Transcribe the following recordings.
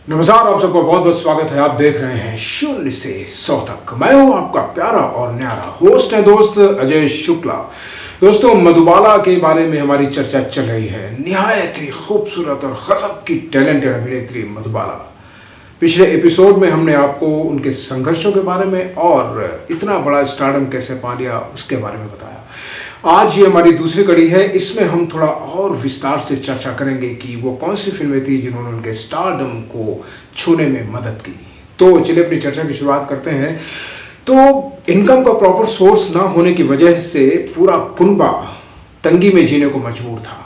नमस्कार, आप सबका बहुत बहुत स्वागत है। आप देख रहे हैं 0 से 100 तक। मैं हूं आपका प्यारा और न्यारा होस्ट है दोस्त अजय शुक्ला। दोस्तों, मधुबाला के बारे में हमारी चर्चा चल रही है। निहायत ही खूबसूरत और गजब की टैलेंटेड अभिनेत्री मधुबाला। पिछले एपिसोड में हमने आपको उनके संघर्षों के बारे में और इतना बड़ा स्टारडम कैसे पा लिया उसके बारे में बताया। आज ये हमारी दूसरी कड़ी है। इसमें हम थोड़ा और विस्तार से चर्चा करेंगे कि वो कौन सी फिल्में थी जिन्होंने उनके स्टारडम को छूने में मदद की। तो चलिए अपनी चर्चा की शुरुआत करते हैं। तो इनकम का प्रॉपर सोर्स ना होने की वजह से पूरा कुनबा तंगी में जीने को मजबूर था।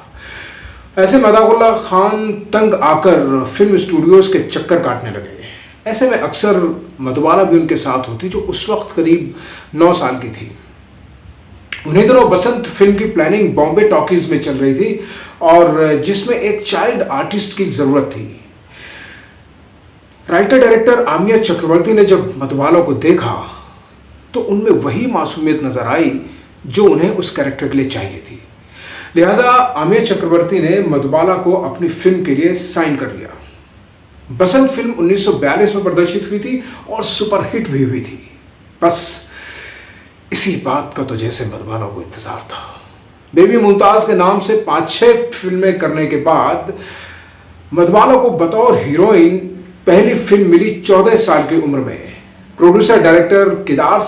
ऐसे में अताउल्ला खान तंग आकर फिल्म स्टूडियोज के चक्कर काटने लगे। ऐसे में अक्सर मधुबाला भी उनके साथ होती, जो उस वक्त करीब 9 साल की थी। उन्हीं दिनों बसंत फिल्म की प्लानिंग बॉम्बे टॉकीज में चल रही थी और जिसमें एक चाइल्ड आर्टिस्ट की जरूरत थी। राइटर डायरेक्टर आमिया चक्रवर्ती ने जब मधुबाला को देखा तो उनमें वही मासूमियत नजर आई जो उन्हें उस कैरेक्टर के लिए चाहिए थी। लिहाजा आमिया चक्रवर्ती ने मधुबाला को अपनी फिल्म के लिए साइन कर लिया। बसंत फिल्म 1942 में प्रदर्शित हुई थी और सुपरहिट भी हुई थी। बस इसी बात का तो जैसे मधुबाला को इंतजार था। बेबी मुमताज के नाम से 5-6 फिल्में करने के बाद मधुबाला को बतौर हीरोइन पहली फिल्म मिली 14 साल की उम्र में। प्रोड्यूसर डायरेक्टर केदार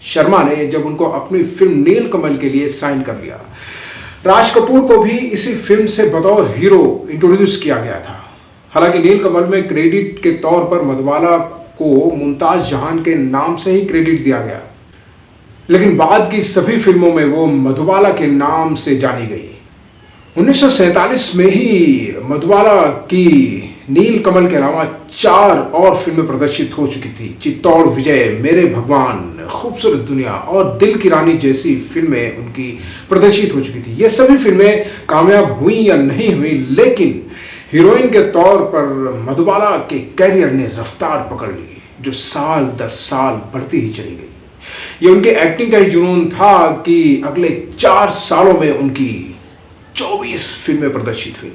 शर्मा ने जब उनको अपनी फिल्म नीलकमल के लिए साइन कर लिया। राज कपूर को भी इसी फिल्म से बतौर हीरो इंट्रोड्यूस किया गया था। हालांकि नीलकमल में क्रेडिट के तौर पर मधुबाला को मुमताज जहान के नाम से ही क्रेडिट दिया गया, लेकिन बाद की सभी फिल्मों में वो मधुबाला के नाम से जानी गई। 1947 में ही मधुबाला की नीलकमल के अलावा 4 और फिल्में प्रदर्शित हो चुकी थी। चित्तौड़ विजय, मेरे भगवान, खूबसूरत दुनिया और दिल की रानी जैसी फिल्में उनकी प्रदर्शित हो चुकी थी। ये सभी फिल्में कामयाब हुई या नहीं हुई, लेकिन हीरोइन के तौर पर मधुबाला के कैरियर ने रफ्तार पकड़ ली, जो साल दर साल बढ़ती ही चली गई। ये उनके एक्टिंग का ही जुनून था कि अगले 4 सालों में उनकी 24 फिल्में प्रदर्शित हुई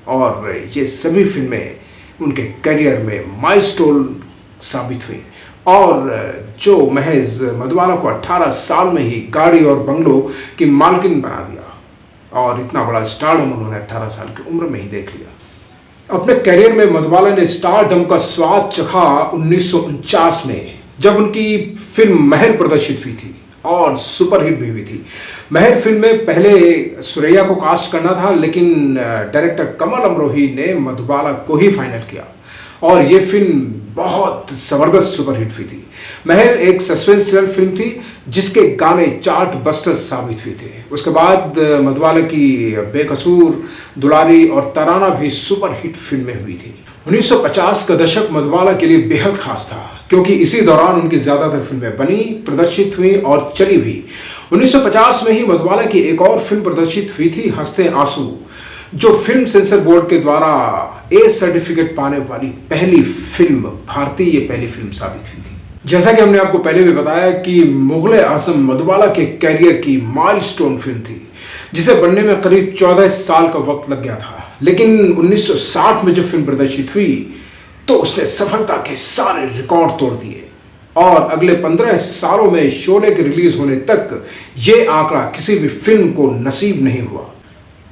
और ये सभी फिल्में उनके करियर में माइलस्टोन साबित हुई और जो महज मधुबाला को 18 साल में ही गाड़ी और बंगलों की मालकिन बना दिया और इतना बड़ा स्टारडम उन्होंने 18 साल की उम्र में ही देख लिया। अपने करियर में मधुबाला ने स्टारडम का स्वाद चखा 1949 में, जब उनकी फिल्म महर प्रदर्शित हुई थी और सुपरहिट भी हुई थी। महर फिल्म में पहले सुरैया को कास्ट करना था, लेकिन डायरेक्टर कमल अमरोही ने मधुबाला को ही फाइनल किया और ये फिल्म बहुत ज़बरदस्त सुपरहिट हुई थी। महर एक सस्पेंस थ्रिलर फिल्म थी जिसके गाने चार्ट बस्टर्स साबित हुए थे। उसके बाद मधुबाला की बेकसूर, दुलारी और तराना भी सुपरहिट फिल्में हुई थी। 1950 का दशक मधुबाला के लिए बेहद खास था, क्योंकि इसी दौरान उनकी ज़्यादातर फिल्में बनी, प्रदर्शित हुई और चली भी। 1950 में ही मधुबाला की एक और फिल्म प्रदर्शित हुई थी, हंसते आंसू, जो फिल्म सेंसर बोर्ड के द्वारा ए सर्टिफिकेट पाने वाली पहली फिल्म, भारतीय पहली फिल्म साबित हुई थी। जैसा कि हमने आपको पहले भी बताया कि मुगले आजम मधुबाला के कैरियर की माइलस्टोन फिल्म थी, जिसे बनने में करीब 14 साल का वक्त लग गया था। लेकिन 1960 में जब फिल्म प्रदर्शित हुई तो उसने सफलता के सारे रिकॉर्ड तोड़ दिए और अगले 15 सालों में शोले के रिलीज होने तक ये आंकड़ा किसी भी फिल्म को नसीब नहीं हुआ।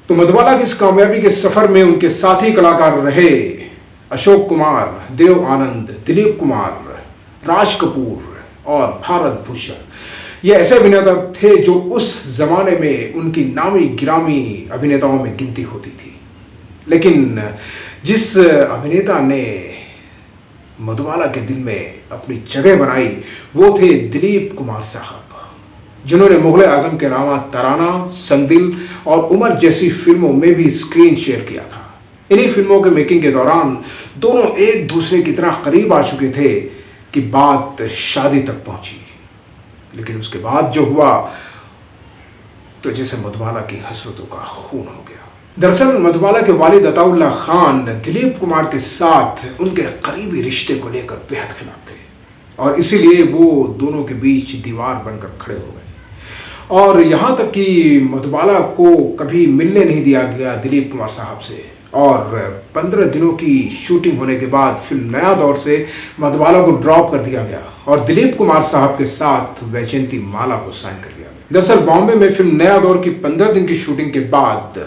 तो मधुबाला की इस कामयाबी के सफर में उनके साथी कलाकार रहे अशोक कुमार, देव आनंद, दिलीप कुमार, राज कपूर और भारत भूषण। ये ऐसे अभिनेता थे जो उस जमाने में उनकी नामी गिरामी अभिनेताओं में गिनती होती थी। लेकिन जिस अभिनेता ने मधुबाला के दिल में अपनी जगह बनाई वो थे दिलीप कुमार साहब, जिन्होंने मुगले आजम के अलावा तराना, संगदिल और उमर जैसी फिल्मों में भी स्क्रीन शेयर किया था। इन्हीं फिल्मों के मेकिंग के दौरान दोनों एक दूसरे की तरह करीब आ चुके थे कि बात शादी तक पहुंची। लेकिन उसके बाद जो हुआ तो जैसे मधुबाला की हसरतों का खून हो गया। दरअसल मधुबाला के वालिद अताउल्ला खान दिलीप कुमार के साथ उनके करीबी रिश्ते को लेकर बेहद खिलाफ थे और इसीलिए वो दोनों के बीच दीवार बनकर खड़े हो गए और यहाँ तक कि मधुबाला को कभी मिलने नहीं दिया गया दिलीप कुमार साहब से और 15 दिनों की शूटिंग होने के बाद फिल्म नया दौर से मधुबाला को ड्रॉप कर दिया गया और दिलीप कुमार साहब के साथ वैजयंती माला को साइन कर लिया गया। दरअसल बॉम्बे में फिल्म नया दौर की 15 दिन की शूटिंग के बाद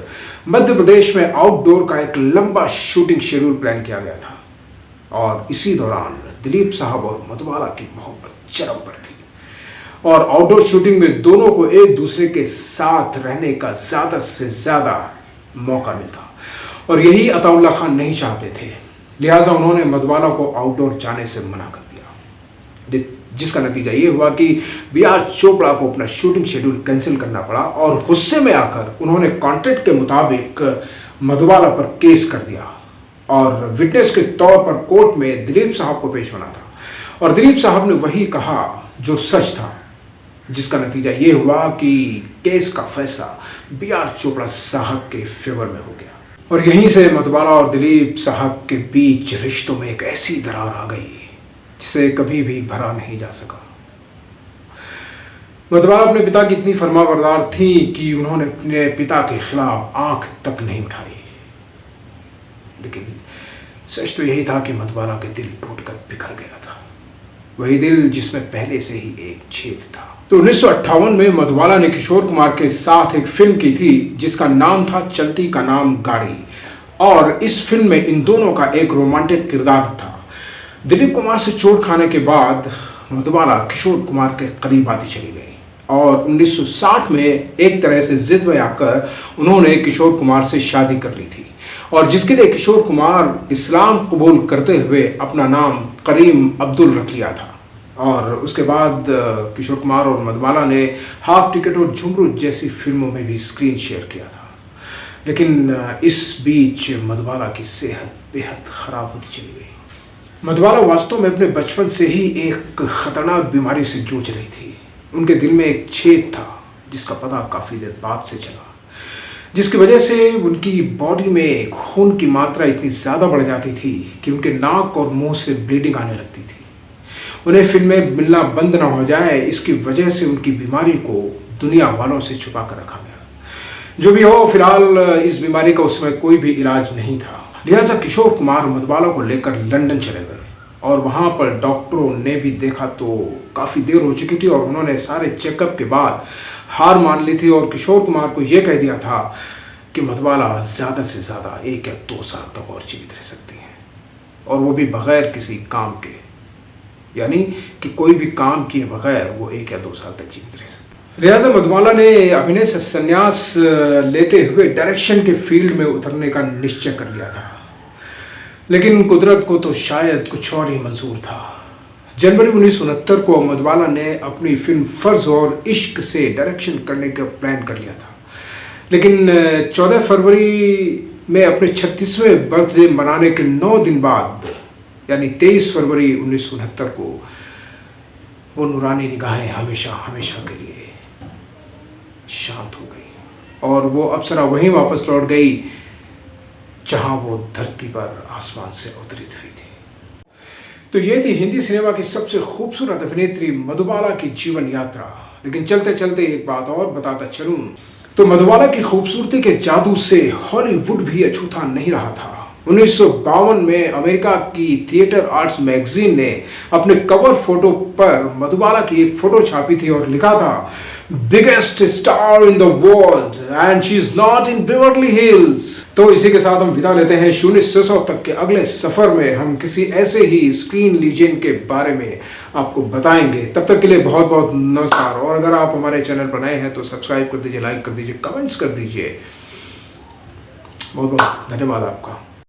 मध्य प्रदेश में आउटडोर का एक लंबा शूटिंग शेड्यूल प्लान किया गया था और इसी दौरान दिलीप साहब और मधुबाला की मोहब्बत चरम पर थी और आउटडोर शूटिंग में दोनों को एक दूसरे के साथ रहने का ज़्यादा से ज़्यादा मौका मिलता और यही अताउल्ला खान नहीं चाहते थे, लिहाजा उन्होंने मधुबाला को आउटडोर जाने से मना कर दिया, जिसका नतीजा ये हुआ कि बी.आर. चोपड़ा को अपना शूटिंग शेड्यूल कैंसिल करना पड़ा और गुस्से में आकर उन्होंने कॉन्ट्रैक्ट के मुताबिक मधुबाला पर केस कर दिया और विटनेस के तौर पर कोर्ट में दिलीप साहब को पेश होना था और दिलीप साहब ने वही कहा जो सच था, जिसका नतीजा ये हुआ कि केस का फैसला बी.आर. चोपड़ा साहब के फेवर में हो गया और यहीं से मधुबाला और दिलीप साहब के बीच रिश्तों में एक ऐसी दरार आ गई जिसे कभी भी भरा नहीं जा सका। मधुबाला अपने पिता की इतनी फरमाबरदार थी कि उन्होंने अपने पिता के खिलाफ आंख तक नहीं उठाई, लेकिन सच तो यही था कि मधुबाला के दिल टूटकर बिखर गया था, वही दिल जिसमें पहले से ही एक छेद था। तो 1958 में मधुबाला ने किशोर कुमार के साथ एक फिल्म की थी जिसका नाम था चलती का नाम गाड़ी और इस फिल्म में इन दोनों का एक रोमांटिक किरदार था। दिलीप कुमार से चोट खाने के बाद मधुबाला किशोर कुमार के करीब आती चली गई और 1960 में एक तरह से जिद में आकर उन्होंने किशोर कुमार से शादी कर ली थी और जिसके लिए किशोर कुमार इस्लाम कबूल करते हुए अपना नाम करीम अब्दुल रख लिया था और उसके बाद किशोर कुमार और मधुबाला ने हाफ टिकट और झुमरू जैसी फिल्मों में भी स्क्रीन शेयर किया था, लेकिन इस बीच मधुबाला की सेहत बेहद ख़राब होती चली गई। मधुबाला वास्तव में अपने बचपन से ही एक ख़तरनाक बीमारी से जूझ रही थी। उनके दिल में एक छेद था जिसका पता काफ़ी देर बाद से चला, जिसकी वजह से उनकी बॉडी में खून की मात्रा इतनी ज़्यादा बढ़ जाती थी कि उनके नाक और मुंह से ब्लीडिंग आने लगती थी। उन्हें फिल्में मिलना बंद ना हो जाए, इसकी वजह से उनकी बीमारी को दुनिया वालों से छुपा कर रखा गया। जो भी हो, फिलहाल इस बीमारी का उस समय कोई भी इलाज नहीं था, लिहाजा किशोर कुमार मधुबाला को लेकर लंदन चले गए और वहाँ पर डॉक्टरों ने भी देखा तो काफ़ी देर हो चुकी थी और उन्होंने सारे चेकअप के बाद हार मान ली थी और किशोर कुमार को ये कह दिया था कि मधुबाला ज़्यादा से ज़्यादा 1 या 2 साल तक और जीवित रह सकती हैं और वो भी बग़ैर किसी काम के, यानी कि कोई भी काम किए बगैर वो 1 या 2 साल तक जीवित रह सकते। लिहाजा मधुबाला ने अभिनय से संन्यास लेते हुए डायरेक्शन के फील्ड में उतरने का निश्चय कर लिया था, लेकिन कुदरत को तो शायद कुछ और ही मंजूर था। जनवरी 1969 को मधुबाला ने अपनी फिल्म फ़र्ज़ और इश्क से डायरेक्शन करने का प्लान कर लिया था, लेकिन 14 फरवरी में अपने 36वें बर्थडे मनाने के 9 दिन बाद यानी 23 फरवरी 1969 को वो नूरानी निगाहें हमेशा हमेशा के लिए शांत हो गई और वो अप्सरा वहीं वापस लौट गई जहां वो धरती पर आसमान से अवतरित हुई थी। तो ये थी हिंदी सिनेमा की सबसे खूबसूरत अभिनेत्री मधुबाला की जीवन यात्रा। लेकिन चलते चलते एक बात और बताता चलूं तो मधुबाला की खूबसूरती के जादू से हॉलीवुड भी अछूता नहीं रहा था। 1952 में अमेरिका की थिएटर आर्ट्स मैगजीन ने अपने कवर फोटो पर मधुबाला की एक फोटो छापी थी और लिखा था biggest star in the world and she is not in Beverly hills. तो इसी के साथ हम विदा लेते हैं। 0 से 100 तक के अगले सफर में हम किसी ऐसे ही स्क्रीन लीजेंड के बारे में आपको बताएंगे। तब तक के लिए बहुत बहुत नमस्कार। और अगर आप हमारे चैनल पर नए हैं तो सब्सक्राइब कर दीजिए, लाइक कर दीजिए, कमेंट्स कर दीजिए। बहुत बहुत धन्यवाद आपका।